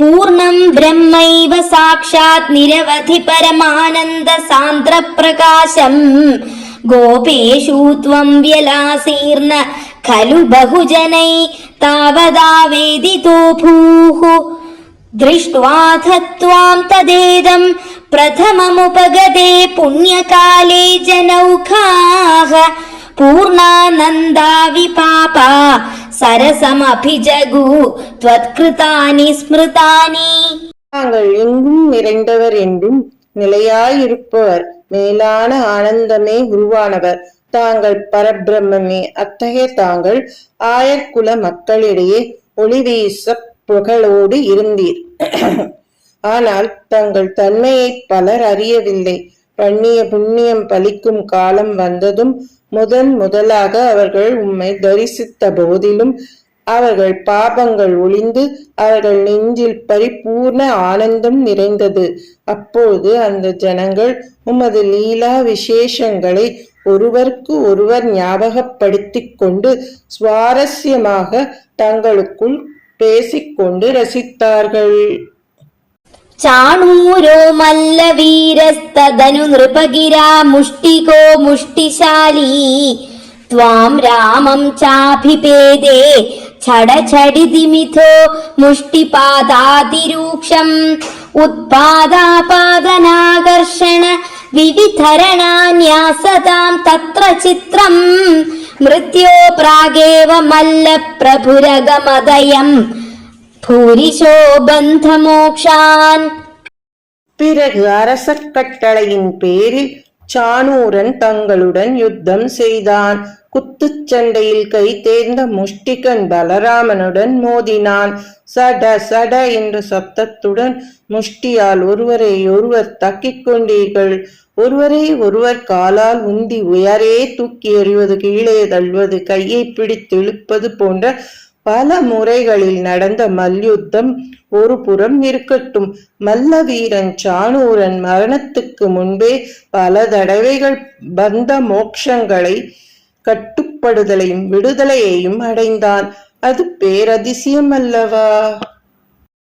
பூர்ணம் பிரம்மைவ சாக்ஷாத் நிரவதி பரமானந்த சாந்திர பிரகாசம் கோபேஷு த்வம் வியலாசீர்ண खलु बहुजनै तावदा वेदितो भूः दृष्ट्वाथ त्वां तदेदं प्रथममुपगते पुण्यकाले जनौखाः पूर्णानन्दा विपापा सरसमभिजगु त्वत्कृतानि स्मृतानि. தாங்கள் எங்கும் நிறைந்தவர் என்றும் நிலையாயிருப்பவர், மேலான ஆனந்தமே உருவானவர், தாங்கள் பரபிரம்மே. அத்தகைய தாங்கள் ஆயர்குல மக்களிடையே ஒளிவீச புகழோடு இருந்தீர். ஆனால் தங்கள் தன்மையை பலர் அறியவில்லை. பண்ணிய புண்ணியம் பலிக்கும் காலம் வந்ததும் முதலாக அவர்கள் உம்மை தரிசித்த போதிலும் அவர்கள் பாபங்கள் ஒளிந்து அவர்கள் நெஞ்சில் பரிபூர்ண ஆனந்தம் நிறைந்தது. அப்போது அந்த ஜனங்கள் உமது லீலா விசேஷங்களை ஒருவருக்கு ஒருவர் ஞாபகப்படுத்திக் கொண்டு சுவாரஸ்யமாக தங்களுக்குள் பேசிக்கொண்டு ரசித்தார்கள். चाणूरो मल्लवीरस्तदनु नृपगिरा मुष्टिको मुष्टिशाली त्वां रामं चाभिपेदे छडछडिदिमिथो मुष्टिपादातिरूक्षम् उत्पादापादनाकर्षण विविधरणान्यासतां तत्र चित्रम् मृत्यो प्रागेव मल्लप्रभुरगमदयम् பூரிஷோ பந்த மோக்ஷான். பிறகு அரசர் கட்டளையின் பேரில் சாணூரன் தங்களுடன் யுத்தம் செய்தான். குத்துச்சண்டையில் கை தேர்ந்த முஷ்டிகன் பலராமனுடன் மோதினான். சட சட என்ற சப்தத்துடன் முஷ்டியால் ஒருவரை ஒருவர் தக்கிக் கொண்டீர்கள். ஒருவரை ஒருவர் காலால் உந்தி உயரே தூக்கி எறிவது, கீழே தள்ளுவது, கையை பிடித்து இழுப்பது போன்ற பல முறைகளில் நடந்த மல்யுத்தம் ஒரு புறம் இருக்கட்டும், மல்ல வீரன் சாணூரன் மரணத்துக்கு முன்பே பல தடவைகள் பந்த மோட்சங்களை, கட்டுப்படுதலையும் விடுதலையையும் அடைந்தான். அது பேரதிசயம் அல்லவா?